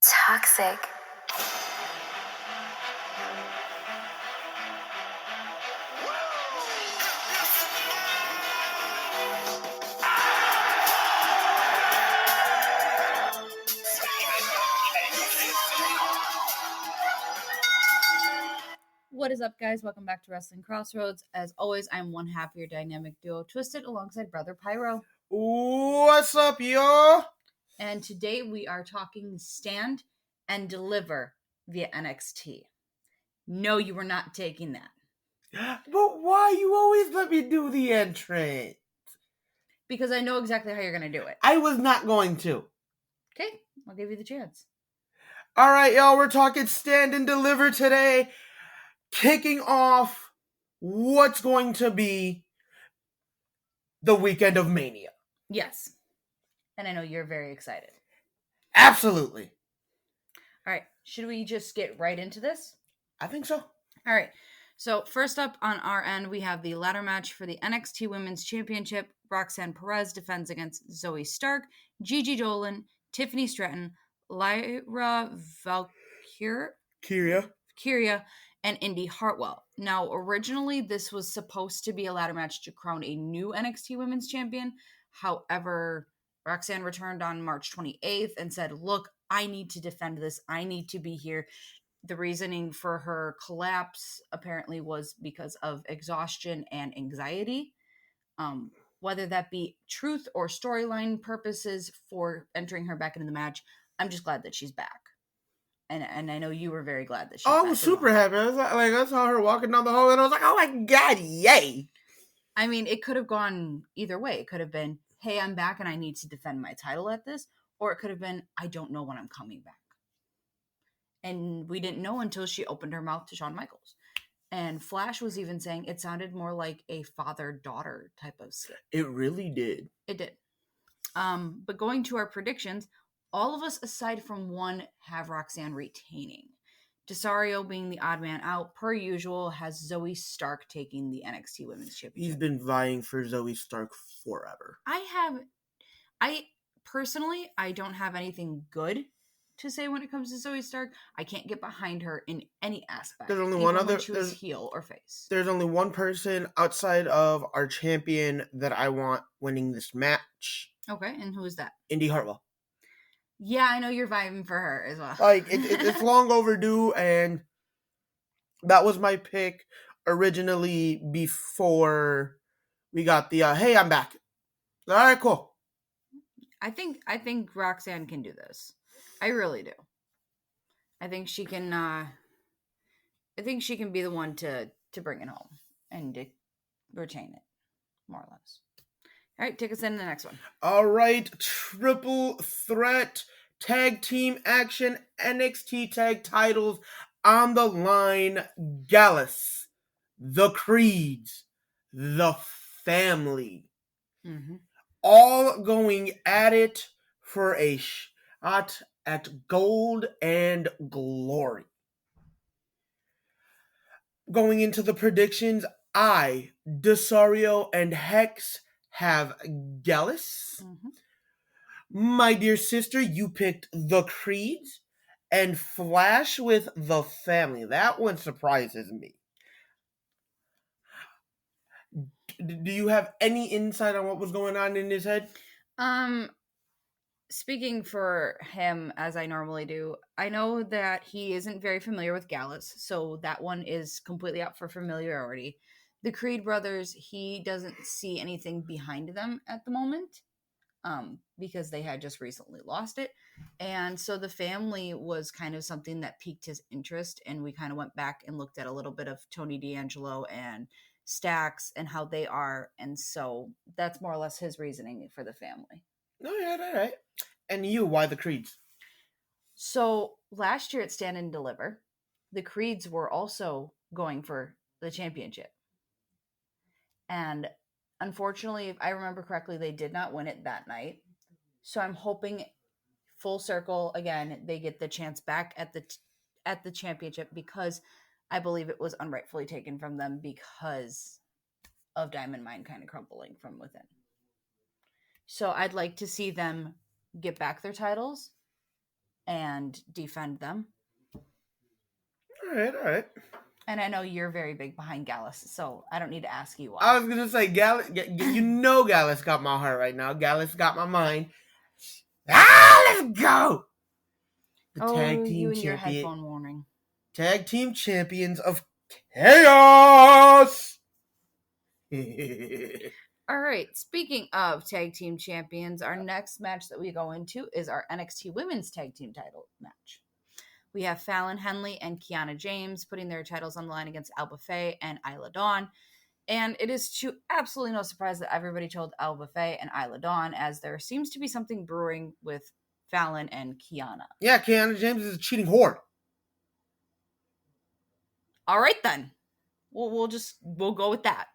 Toxic. What is up, guys? Welcome back to Wrestling Crossroads. As always, I'm one half of your dynamic duo, Twisted, alongside Brother Pyro. What's up, y'all? And today we are talking Stand and Deliver via NXT. No, you were not taking that. But why you always let me do the entrance? Because I know exactly how you're going to do it. I was not going to. Okay, I'll give you the chance. All right, y'all, we're talking Stand and Deliver today. Kicking off what's going to be the weekend of Mania. Yes. And I know you're very excited. Absolutely. All right, should we just get right into this? I think so. All right. So first up on our end, we have the ladder match for the NXT Women's Championship. Roxanne Perez defends against Zoe Stark, Gigi Dolan, Tiffany Stratton, Lyra Valkyria, and Indy Hartwell. Now, originally, this was supposed to be a ladder match to crown a new NXT Women's Champion. However, Roxanne returned on March 28th and said, look, I need to defend this. I need to be here. The reasoning for her collapse apparently was because of exhaustion and anxiety. Whether that be truth or storyline purposes for entering her back into the match, I'm just glad that she's back. And I know you were very glad that she's back. I was super happy. I saw her walking down the hallway and I was like, oh my God, yay. I mean, it could have gone either way. It could have been, hey, I'm back and I need to defend my title at this. Or it could have been, I don't know when I'm coming back. And we didn't know until she opened her mouth to Shawn Michaels. And Flash was even saying it sounded more like a father-daughter type of skit. It really did. It did. But going to our predictions, all of us, aside from one, have Roxanne retaining. Desario being the odd man out, per usual, has Zoe Stark taking the NXT Women's Championship. He's been vying for Zoe Stark forever. I personally don't have anything good to say when it comes to Zoe Stark. I can't get behind her in any aspect. There's only one other. When she was heel or face. There's only one person outside of our champion that I want winning this match. Okay, and who is that? Indy Hartwell. Yeah, I know you're vibing for her as well. Like it's long overdue, and that was my pick originally before we got the hey, I'm back. All right, cool. I think Roxanne can do this. I really do. I think she can. I think she can be the one to bring it home and to retain it, more or less. All right, take us into the next one. All right, triple threat tag team action, NXT tag titles on the line. Gallus, the Creeds, the Family, all going at it for a shot at gold and glory. Going into the predictions, I, Desario, and Hex have Gallus. My dear sister, you picked the Creeds, and Flash with the Family. That one surprises me. Do you have any insight on what was going on in his head? Speaking for him, as I normally do, I know that he isn't very familiar with Gallus, so that one is completely up for familiarity. The Creed brothers, he doesn't see anything behind them at the moment, because they had just recently lost it. And so the Family was kind of something that piqued his interest, and we kind of went back and looked at a little bit of Tony D'Angelo and Stax and how they are, and so that's more or less his reasoning for the Family. Oh, yeah, all right. And you, why the Creeds? So last year at Stand and Deliver, the Creeds were also going for the championship. And unfortunately, if I remember correctly, they did not win it that night. So I'm hoping full circle, again, they get the chance back at the championship, because I believe it was unrightfully taken from them because of Diamond Mine kind of crumbling from within. So I'd like to see them get back their titles and defend them. All right. And I know you're very big behind Gallus, so I don't need to ask you why. I was gonna say Gallus. Gallus got my heart right now. Gallus got my mind. Let's go. The tag team you and your champion. headphone warning. Tag team champions of chaos. All right. Speaking of tag team champions, our next match that we go into is our NXT Women's Tag Team title match. We have Fallon Henley and Kiana James putting their titles on the line against Alba Faye and Isla Dawn. And it is to absolutely no surprise that everybody told Alba Faye and Isla Dawn, as there seems to be something brewing with Fallon and Kiana. Yeah, Kiana James is a cheating whore. All right, then. We'll go with that.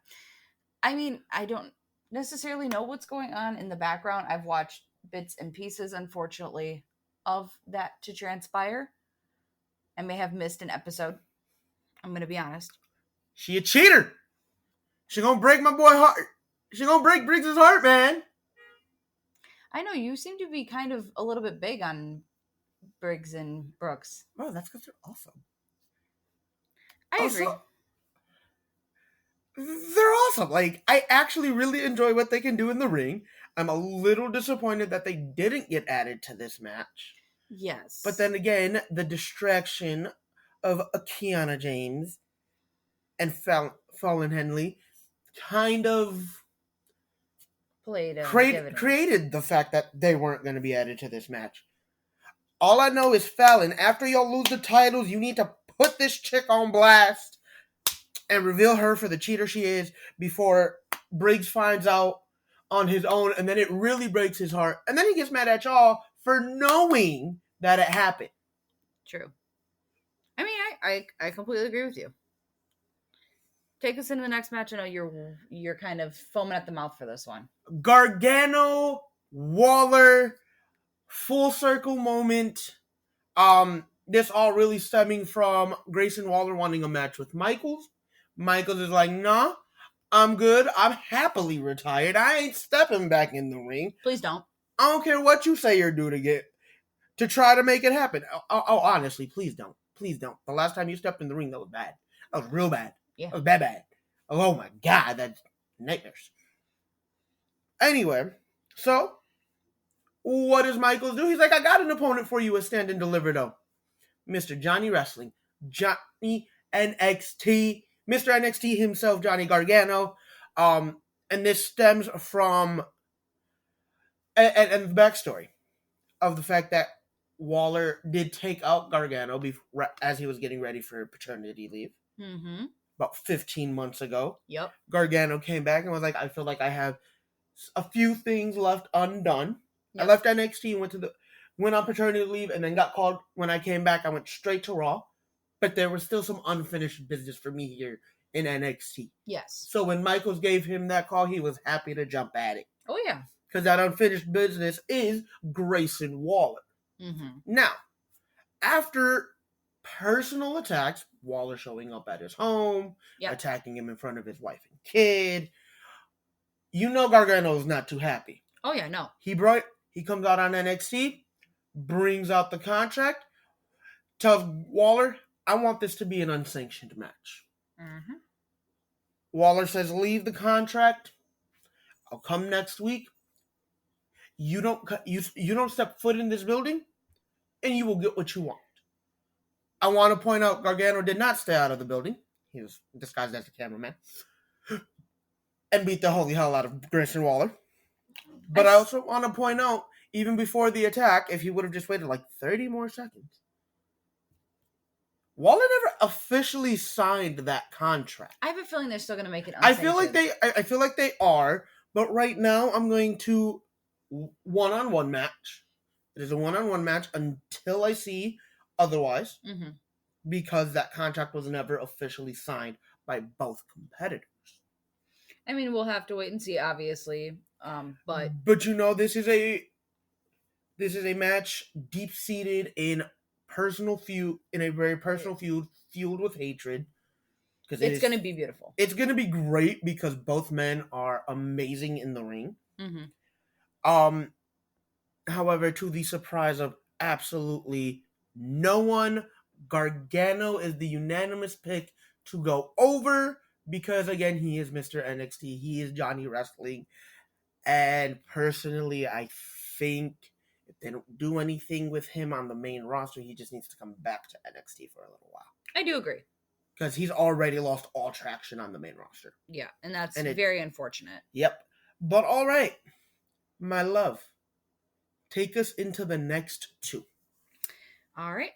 I mean, I don't necessarily know what's going on in the background. I've watched bits and pieces, unfortunately, of that to transpire. I may have missed an episode. I'm going to be honest. She a cheater. She gonna break my boy heart. She gonna break Briggs' heart, man. I know you seem to be kind of a little bit big on Briggs and Brooks. Oh, that's because they're awesome. I agree. They're awesome. Like, I actually really enjoy what they can do in the ring. I'm a little disappointed that they didn't get added to this match. Yes. But then again, the distraction of Kiana James and Fallon Henley kind of created the fact that they weren't going to be added to this match. All I know is, Fallon, after y'all lose the titles, you need to put this chick on blast and reveal her for the cheater she is before Briggs finds out on his own, and then it really breaks his heart. And then he gets mad at y'all for knowing that it happened. True. I mean, I completely agree with you. Take us into the next match. I know you're kind of foaming at the mouth for this one. Gargano, Waller, full circle moment. This all really stemming from Grayson Waller wanting a match with Michaels. Michaels is like, nah, I'm good. I'm happily retired. I ain't stepping back in the ring. Please don't. I don't care what you say or do to try to make it happen. Oh, honestly, please don't. Please don't. The last time you stepped in the ring, that was bad. That was real bad. Yeah. That was bad. Oh my God, that's nightmares. Anyway, so what does Michaels do? He's like, I got an opponent for you at Stand and Deliver, though. Mr. Johnny Wrestling. Johnny NXT. Mr. NXT himself, Johnny Gargano. And this stems from and the backstory of the fact that Waller did take out Gargano as he was getting ready for paternity leave. Mm-hmm. About 15 months ago. Yep. Gargano came back and was like, I feel like I have a few things left undone. Yep. I left NXT and went on paternity leave, and then got called. When I came back, I went straight to Raw. But there was still some unfinished business for me here in NXT. Yes. So when Michaels gave him that call, he was happy to jump at it. Oh, yeah. Because that unfinished business is Grayson Waller. Mm-hmm. Now, after personal attacks, Waller showing up at his home, attacking him in front of his wife and kid, Gargano's not too happy. Oh, yeah, no. He comes out on NXT, brings out the contract, tells Waller, I want this to be an unsanctioned match. Mm-hmm. Waller says, leave the contract. I'll come next week. You don't step foot in this building, and you will get what you want. I want to point out, Gargano did not stay out of the building. He was disguised as a cameraman. And beat the holy hell out of Grayson Waller. But I also want to point out, even before the attack, if he would have just waited like 30 more seconds, Waller never officially signed that contract. I have a feeling they're still going to make it unsanctioned. I feel like they are, but right now I'm going to one-on-one match. It is a one-on-one match until I see otherwise, because that contract was never officially signed by both competitors. I mean, we'll have to wait and see, obviously. But this is a match deep-seated in a very personal feud, fueled with hatred. It's going to be beautiful. It's going to be great because both men are amazing in the ring. Mm-hmm. However, to the surprise of absolutely no one. Gargano is the unanimous pick to go over because, again, he is Mr. NXT. He is Johnny Wrestling. And personally, I think if they don't do anything with him on the main roster, he just needs to come back to NXT for a little while. I do agree. Because he's already lost all traction on the main roster. Yeah, and that's very unfortunate. Yep. But all right, my love, take us into the next two. All right.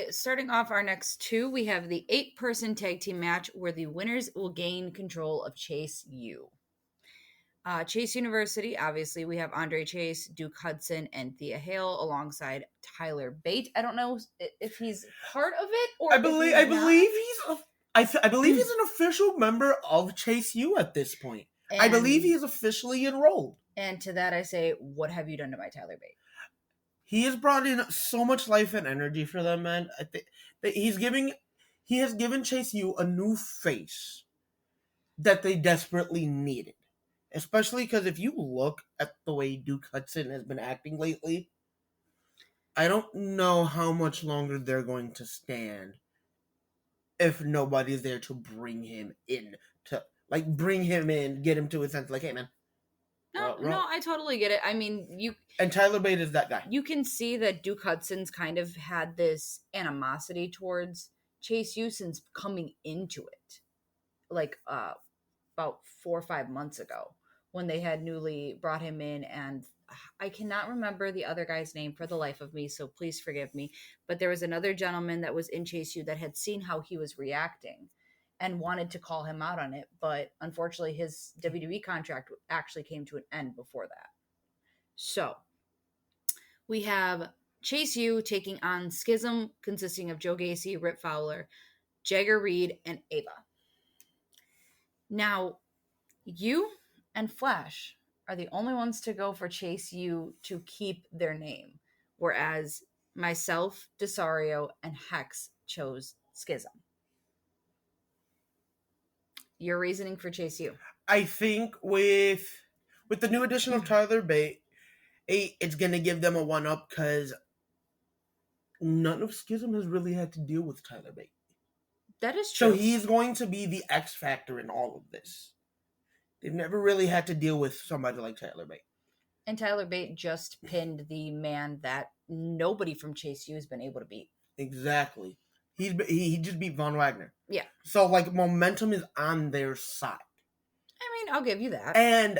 Starting off our next two, we have the 8-person tag team match where the winners will gain control of Chase U. Chase University, obviously, we have Andre Chase, Duke Hudson, and Thea Hale alongside Tyler Bate. I don't know if he's part of it or I believe he's an official member of Chase U at this point. And I believe he is officially enrolled. And to that I say, what have you done to my Tyler Bate? He has brought in so much life and energy for them, man. I think that he has given Chase U a new face that they desperately needed. Especially because if you look at the way Duke Hudson has been acting lately, I don't know how much longer they're going to stand if nobody's there to bring him in. Get him to a sense like, hey, man. No, I totally get it. I mean, and Tyler Bate is that guy. You can see that Duke Hudson's kind of had this animosity towards Chase U since coming into it. Like, about 4 or 5 months ago when they had newly brought him in, and I cannot remember the other guy's name for the life of me, so please forgive me, but there was another gentleman that was in Chase U that had seen how he was reacting and wanted to call him out on it, but unfortunately his WWE contract actually came to an end before that. So we have Chase U taking on Schism, consisting of Joe Gacy, Rip Fowler, Jagger Reed, and Ava. Now, you and Flash are the only ones to go for Chase U to keep their name, whereas myself, Desario, and Hex chose Schism. Your reasoning for Chase U? I think with the new addition of Tyler Bate, it's going to give them a one-up because none of Schism has really had to deal with Tyler Bate. That is true. So he's going to be the X factor in all of this. They've never really had to deal with somebody like Tyler Bate. And Tyler Bate just pinned the man that nobody from Chase U has been able to beat. Exactly. He just beat Von Wagner. Yeah. So, like, momentum is on their side. I mean, I'll give you that. And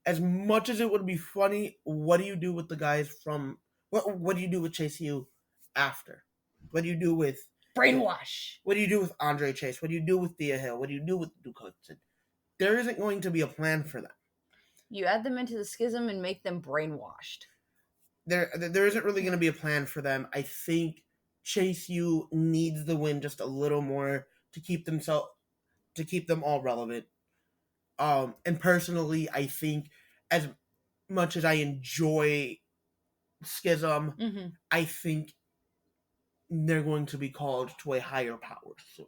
as much as it would be funny, what do you do with the guys from... What do you do with Chase U after? What do you do with... Brainwash. What do you do with Andre Chase? What do you do with Thea Hill? What do you do with Duke Hudson? There isn't going to be a plan for them. You add them into the Schism and make them brainwashed. There isn't really going to be a plan for them. I think Chase U needs the win just a little more to keep them all relevant. And personally, I think as much as I enjoy Schism, I think they're going to be called to a higher power soon.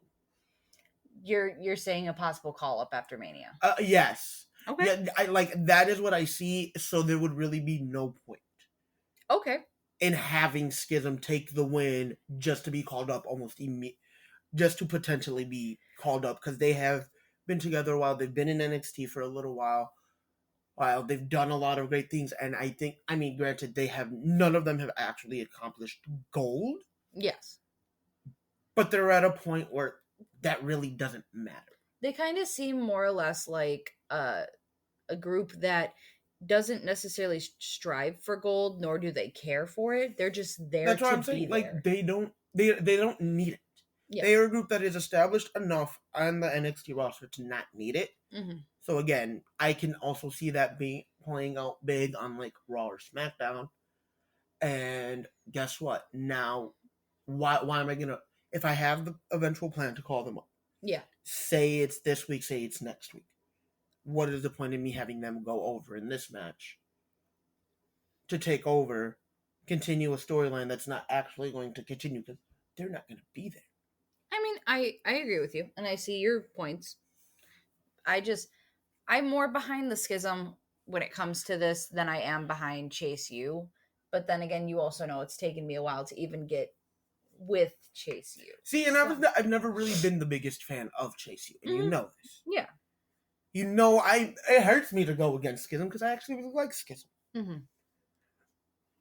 You're saying a possible call up after Mania? Yes. Okay. Yeah, that is what I see. So there would really be no point. Okay. In having Schism take the win just to be called up almost immediately, just to potentially be called up because they have been together a while. They've been in NXT for a little while. They've done a lot of great things, and granted, none of them have actually accomplished gold. Yes. But they're at a point where that really doesn't matter. They kind of seem more or less like a group that doesn't necessarily strive for gold, nor do they care for it. They're just there. That's what I'm saying. Like they don't need it. Yeah. They are a group that is established enough on the NXT roster to not need it. Mm-hmm. So again, I can also see that playing out big on like Raw or SmackDown. And guess what? Now, why am I gonna? If I have the eventual plan to call them up, yeah. Say it's this week, say it's next week. What is the point in me having them go over in this match to take over, continue a storyline that's not actually going to continue because they're not going to be there? I mean, I agree with you, and I see your points. I'm more behind the Schism when it comes to this than I am behind Chase U. But then again, you also know it's taken me a while to even get with Chase U. See, and I've never really been the biggest fan of Chase U, and you know this. Yeah. You know, it hurts me to go against Schism because I actually really like Schism. Mm-hmm.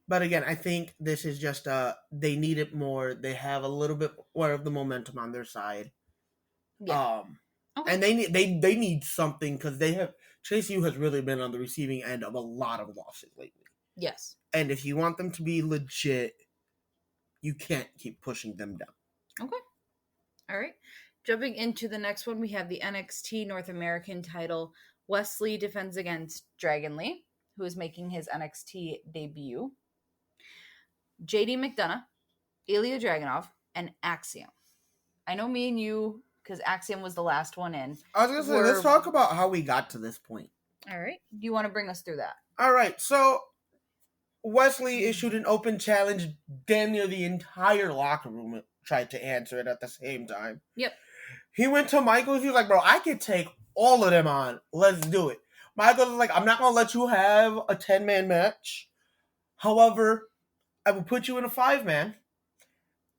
But again, I think this is just they need it more. They have a little bit more of the momentum on their side. Yeah. Okay. And they need something because Chase U has really been on the receiving end of a lot of losses lately. Yes. And if you want them to be legit, you can't keep pushing them down. Okay. All right. Jumping into the next one, we have the NXT North American title. Wesley defends against Dragon Lee, who is making his NXT debut. JD McDonough, Ilya Dragunov, and Axiom. I know me and you, because Axiom was the last one in. I was going to say, let's talk about how we got to this point. All right. Do you want to bring us through that? All right. So, Wesley issued an open challenge. Damn near the entire locker room tried to answer it at the same time. Yep. He went to Michaels. He was like, bro, I could take all of them on. Let's do it. Michaels was like, I'm not going to let you have a 10-man match. However, I will put you in a 5-man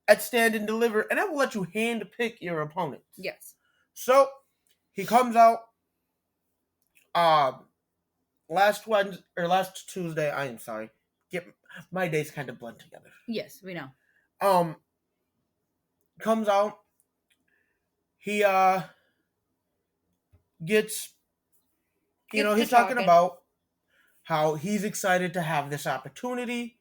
at Stand and Deliver, and I will let you hand pick your opponents. Yes. So, he comes out last Tuesday. I am sorry. My days kind of blend together. Yes, we know. Comes out. He gets he's talking about how he's excited to have this opportunity.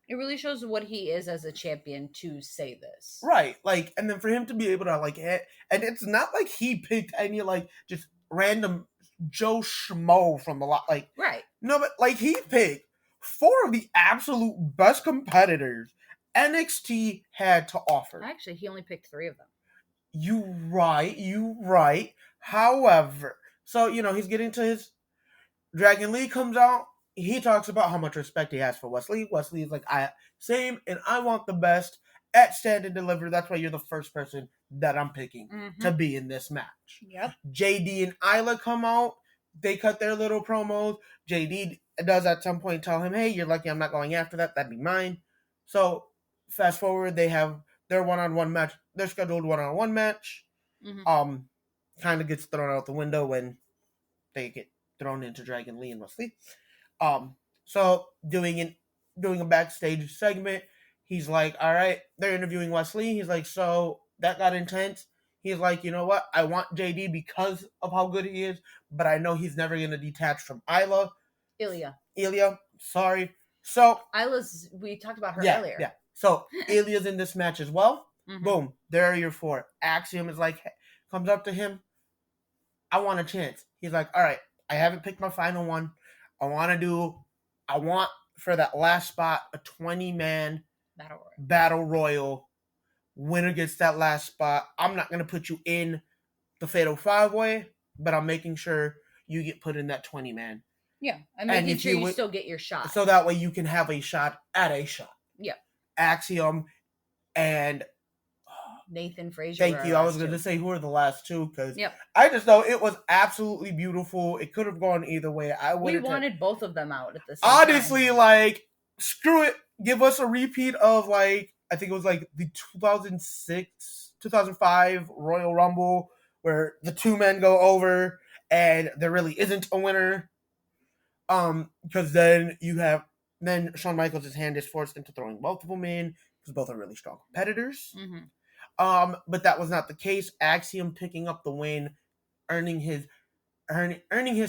It really shows what he is as a champion to say this. Right. Like, and then for him to be able to and it's not like he picked any just random Joe Schmo from the lot. Like, right. No, but like he picked 4 of the absolute best competitors NXT had to offer. Actually, he only picked 3 of them. You right. However, so, he's getting to his Dragon Lee comes out. He talks about how much respect he has for Wesley. Wesley is like, same, and I want the best at Stand and Deliver. That's why you're the first person that I'm picking to be in this match. Yep. JD and Isla come out. They cut their little promos. JD does at some point tell him, hey, you're lucky I'm not going after that. That'd be mine. So, fast forward, they have their one-on-one match, their scheduled one-on-one match. Kind of gets thrown out the window when they get thrown into Dragon Lee and Wesley. So doing a backstage segment, he's like, all right, they're interviewing Wesley. He's like, so that got intense. He's like, you know what? I want JD because of how good he is, but I know he's never going to detach from Ilya. Sorry. So we talked about her earlier. Yeah. So Ilya's in this match as well. Boom. There are your 4. Axiom is like, comes up to him. I want a chance. He's like, all right, I haven't picked my final one. I want for that last spot a 20-man battle royal. Winner gets that last spot. I'm not going to put you in the Fatal 5-Way, but I'm making sure you get put in that 20-man. Yeah, I'm making sure you still get your shot. So that way you can have a shot at a shot. Yeah. Axiom and Nathan Frazier. Thank you. I was going to say who are the last 2 because I just know it was absolutely beautiful. It could have gone either way. We wanted both of them out at the same time. Honestly, screw it. Give us a repeat of I think it was the 2005 Royal Rumble where the 2 men go over and there really isn't a winner. Because then Shawn Michaels' hand is forced into throwing both of them in because both are really strong competitors. But that was not the case. Axiom picking up the win, earning his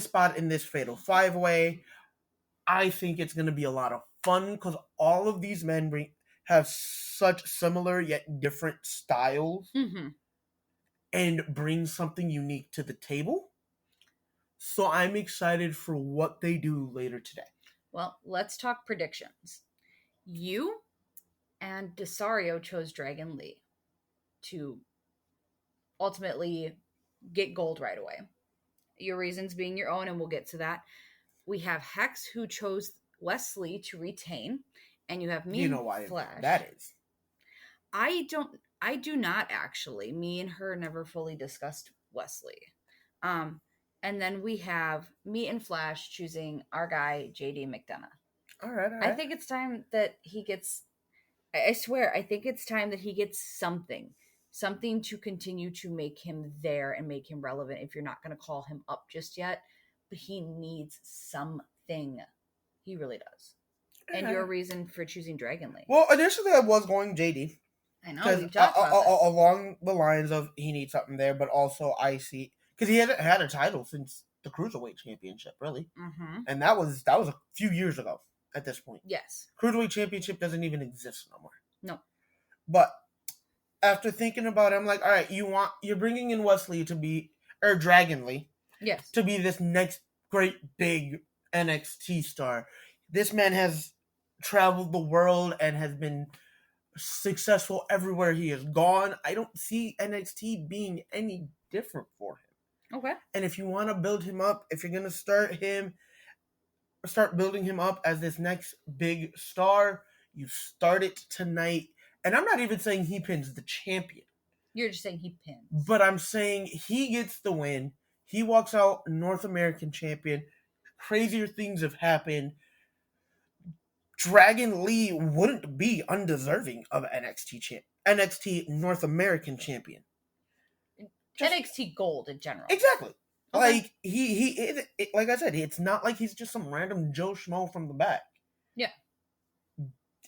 spot in this Fatal 5-Way. I think it's going to be a lot of fun because all of these men have such similar yet different styles and bring something unique to the table. So I'm excited for what they do later today. Well, let's talk predictions. You and Desario chose Dragon Lee to ultimately get gold right away. Your reasons being your own, and we'll get to that. We have Hex, who chose Wesley to retain, and you have me and Flash. That is. I do not actually. Me and her never fully discussed Wesley. And then we have me and Flash choosing our guy, JD McDonough. All right. I think it's time that he gets. I swear, I think it's time that he gets something to continue to make him there and make him relevant. If you're not going to call him up just yet, but he needs something. He really does. And your reason for choosing Dragon Lee? Well, initially I was going JD. I know we've talked about this. Along the lines of he needs something there, but also I see because he hasn't had a title since the Cruiserweight Championship, really, and that was a few years ago. At this point, yes, Cruiserweight Championship doesn't even exist no more. No, but after thinking about it, I'm like, all right, you're bringing in Wesley to be or Dragon Lee, yes, to be this next great big NXT star. This man has traveled the world and has been successful everywhere he has gone. I don't see NXT being any different for him. Okay. And if you want to build him up, if you're going to start building him up as this next big star, you start it tonight. And I'm not even saying he pins the champion. You're just saying he pins. But I'm saying he gets the win. He walks out North American champion. Crazier things have happened. Dragon Lee wouldn't be undeserving of NXT North American champion. NXT Gold in general. Exactly. Okay. Like he like I said, it's not like he's just some random Joe Schmo from the back. Yeah.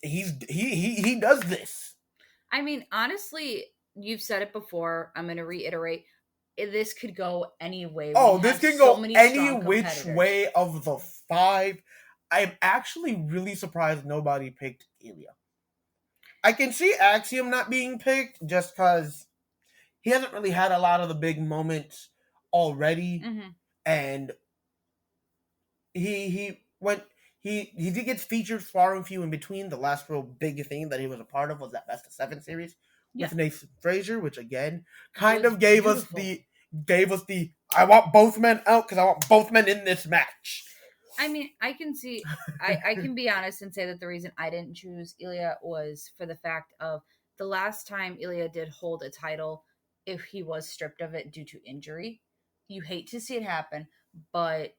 He does this. I mean, honestly, you've said it before. I'm going to reiterate. This could go any way. This can go any which way of the 5. I'm actually really surprised nobody picked Ilya. I can see Axiom not being picked just because he hasn't really had a lot of the big moments already, and he did get featured far and few in between. The last real big thing that he was a part of was that Best of 7 series with Nathan Frazier, which again kind of gave us the I want both men out because I want both men in this match. I mean, I can see, I can be honest and say that the reason I didn't choose Ilya was for the fact of the last time Ilya did hold a title, if he was stripped of it due to injury. You hate to see it happen, but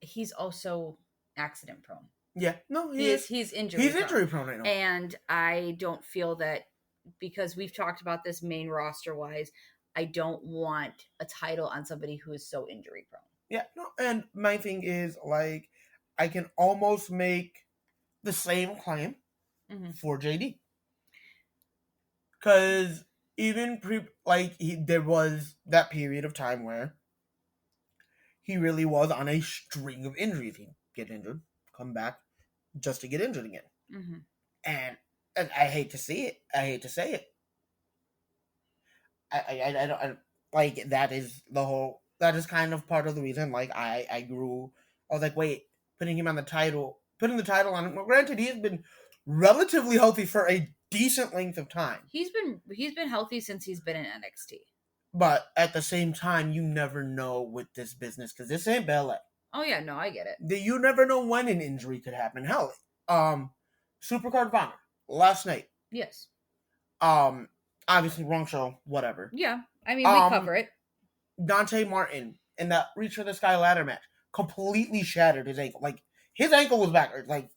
he's also accident prone. Yeah, no, he's injury prone. He's injury prone right now. And I don't feel that, because we've talked about this main roster wise, I don't want a title on somebody who is so injury prone. Yeah, no, and my thing is, like, I can almost make the same claim for JD. Because even there was that period of time where he really was on a string of injuries. He'd get injured, come back, just to get injured again. And I hate to see it. I hate to say it. I don't like that is the whole. That is kind of part of the reason. Like I was like, wait, putting the title on him. Well, granted, he has been relatively healthy for a decent length of time. He's been healthy since he's been in NXT. But at the same time, you never know with this business because this ain't ballet. Oh yeah, no, I get it. You never know when an injury could happen. Hell, Supercard of Honor last night. Yes. Obviously wrong show. Whatever. Yeah, I mean we cover it. Dante Martin in that Reach for the Sky ladder match completely shattered his ankle. Like his ankle was backwards. Like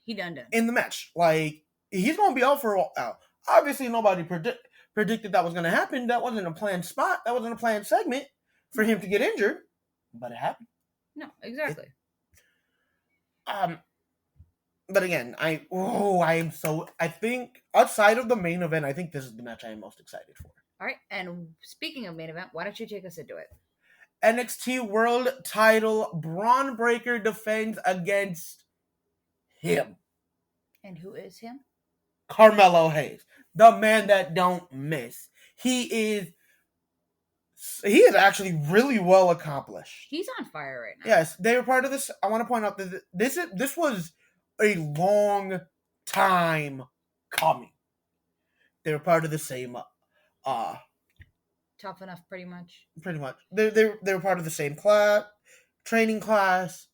he done in the match. Like he's gonna be out for a while. Obviously, nobody predicted that was gonna happen. That wasn't a planned spot. That wasn't a planned segment for him to get injured. But it happened. No, exactly. But again, I think outside of the main event, I think this is the match I am most excited for. All right, and speaking of main event, why don't you take us into it? NXT World Title, Braun Breaker defends against him. And who is him? Carmelo Hayes, the man that don't miss. He is actually really well accomplished. He's on fire right now. Yes, they were part of this. I want to point out that this was a long time coming. They were part of the same Tough Enough, pretty much. Pretty much. They were part of the same training class.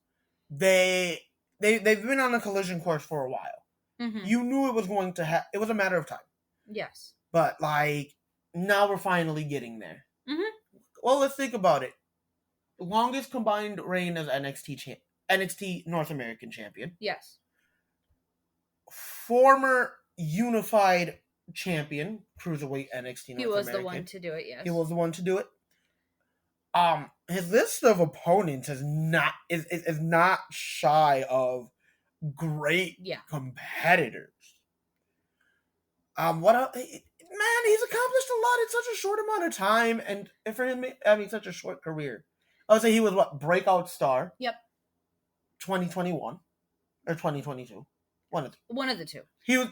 They've been on a collision course for a while. You knew it was going to it was a matter of time. Yes. But now we're finally getting there. Well, let's think about it. Longest combined reign as NXT champ. NXT North American Champion. Yes. Former Unified Champion, Cruiserweight NXT North American. He was the one to do it, yes. He was the one to do it. His list of opponents is not shy of great competitors. What else? Man, he's accomplished a lot in such a short amount of time, and for him having such a short career. I would say he was breakout star. Yep. 2021 or 2022. One of the two. He was,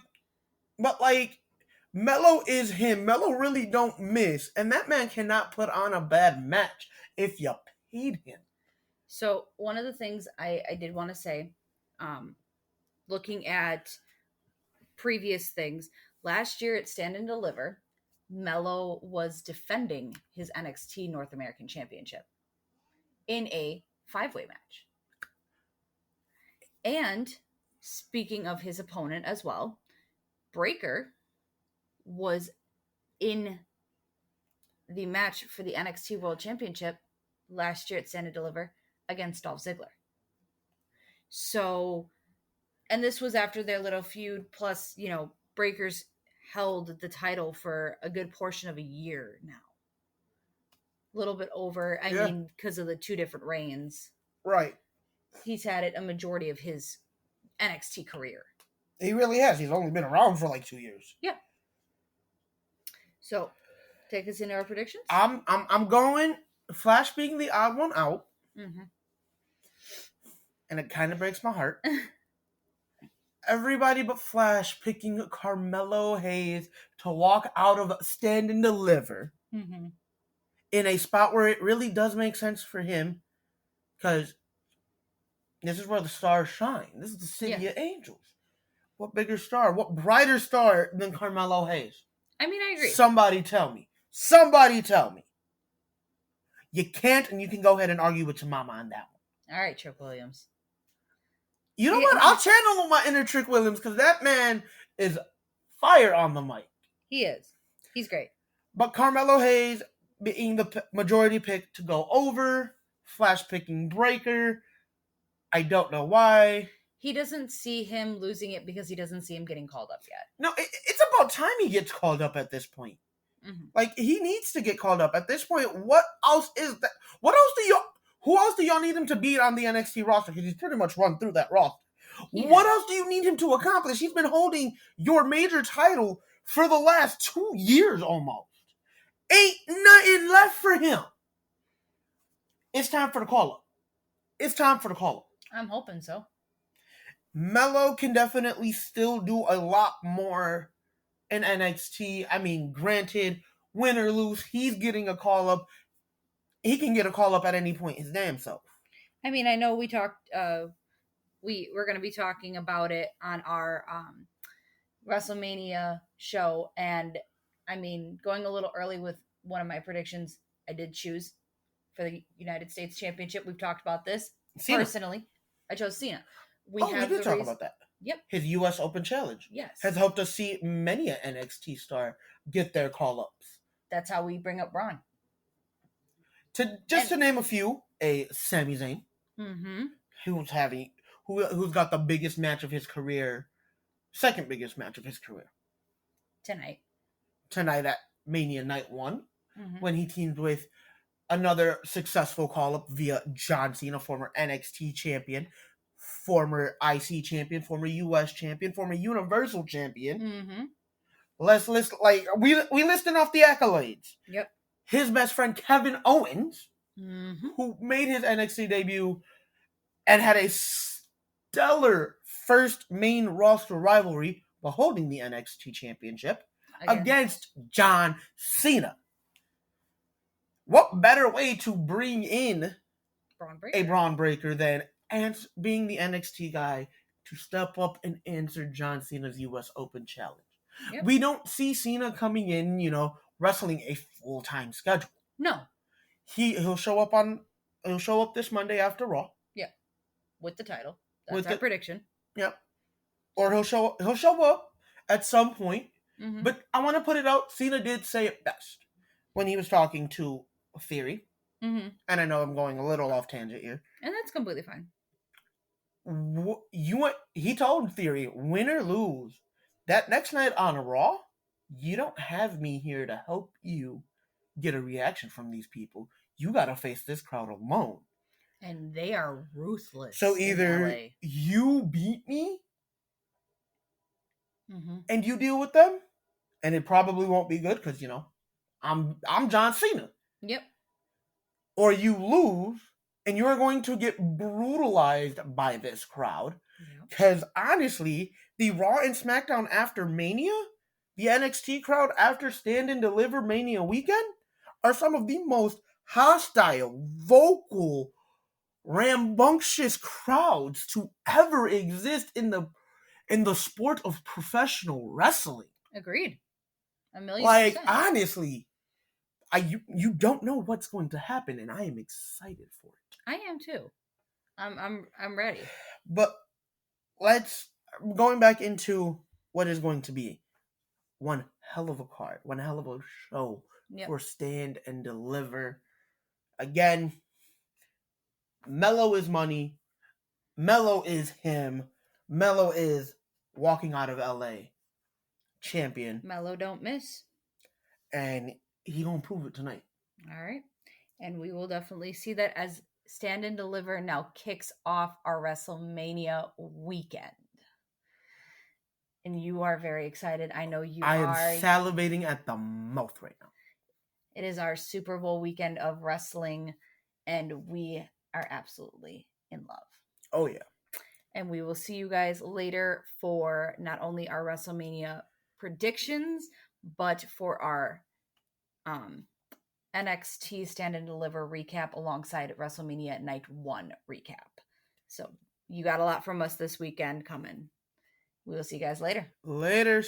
but Mello is him. Mello really don't miss, and that man cannot put on a bad match if you paid him. So one of the things I did want to say, looking at previous things, last year at Stand and Deliver, Mello was defending his NXT North American Championship in a 5-way match. And speaking of his opponent as well, Breakker was in the match for the NXT World Championship last year at Stand and Deliver against Dolph Ziggler. So, and this was after their little feud, plus, Breakker's held the title for a good portion of a year now. A little bit over, because of the 2 different reigns. Right. He's had it a majority of his NXT career. He really has. He's only been around for 2 years. Yeah. So, take us into our predictions. I'm going Flash being the odd one out. Mm-hmm. And it kind of breaks my heart. Everybody but Flash picking Carmelo Hayes to walk out of Stand and Deliver. Mm-hmm. In a spot where it really does make sense for him. Because this is where the stars shine. This is the City of Angels. What bigger star? What brighter star than Carmelo Hayes? I agree. Somebody tell me. Somebody tell me. You can't, and you can go ahead and argue with your mama on that one. All right, Trick Williams. You know what? I'll channel my inner Trick Williams because that man is fire on the mic. He is. He's great. But Carmelo Hayes being the majority pick to go over, Flash picking Breakker. I don't know why. He doesn't see him losing it because he doesn't see him getting called up yet. No, it's about time he gets called up at this point. Mm-hmm. He needs to get called up at this point. What else is that? Who else do y'all need him to beat on the NXT roster? Because he's pretty much run through that roster. Yeah. What else do you need him to accomplish? He's been holding your major title for the last 2 years almost. Ain't nothing left for him. It's time for the call-up. I'm hoping so. Mello can definitely still do a lot more in NXT. Granted, win or lose, he's getting a call-up. He can get a call-up at any point his damn self. I know we talked... we're going to be talking about it on our Wrestlemania show, and going a little early with one of my predictions, I did choose for the United States Championship. We've talked about this. Cena. Personally, I chose Cena. We did talk about that. Yep. His U.S. Open Challenge. Yes. Has helped us see many an NXT star get their call-ups. That's how we bring up Braun. To name a few, a Sami Zayn. Mm-hmm. Who's got the biggest match of his career, second biggest match of his career. Tonight at Mania Night 1, when he teamed with another successful call-up via John Cena, former NXT champion, former IC champion, former US champion, former Universal champion. Mm-hmm. Let's list, we listing off the accolades. Yep. His best friend, Kevin Owens, mm-hmm. who made his NXT debut and had a stellar first main roster rivalry while holding the NXT championship against John Cena. What better way to bring in a Braun Breaker than being the NXT guy to step up and answer John Cena's US Open Challenge? Yep. We don't see Cena coming in, wrestling a full-time schedule. No. He'll show up this Monday after Raw. Yeah. With the title. That's our prediction. Yep. Or he'll show up at some point. Mm-hmm. But I want to put it out, Cena did say it best when he was talking to Theory. Mm-hmm. And I know I'm going a little off tangent here. And that's completely fine. He told Theory, win or lose, that next night on Raw, you don't have me here to help you get a reaction from these people. You gotta face this crowd alone. And they are ruthless. So either in LA. you beat me and you deal with them, and it probably won't be good because I'm John Cena. Yep. Or you lose and you're going to get brutalized by this crowd. Because honestly, the Raw and SmackDown after Mania, the NXT crowd after Stand and Deliver Mania weekend, are some of the most hostile, vocal, rambunctious crowds to ever exist in the sport of professional wrestling. Agreed. 1,000,000%. Like, honestly, you don't know what's going to happen, and I am excited for it. I am too. I'm ready. But going back into what is going to be one hell of a card, one hell of a show for Stand and Deliver. Again, Mello is money. Mello is him. Mello is walking out of LA champion. Mello don't miss. And he gonna prove it tonight. All right. And we will definitely see that as Stand and Deliver now kicks off our WrestleMania weekend. And you are very excited. I know you are. I am salivating at the mouth right now. It is our Super Bowl weekend of wrestling, and we are absolutely in love. Oh, yeah. And we will see you guys later for not only our WrestleMania predictions, but for our NXT Stand and Deliver recap alongside WrestleMania Night 1 recap. So you got a lot from us this weekend coming. We will see you guys later. Laters.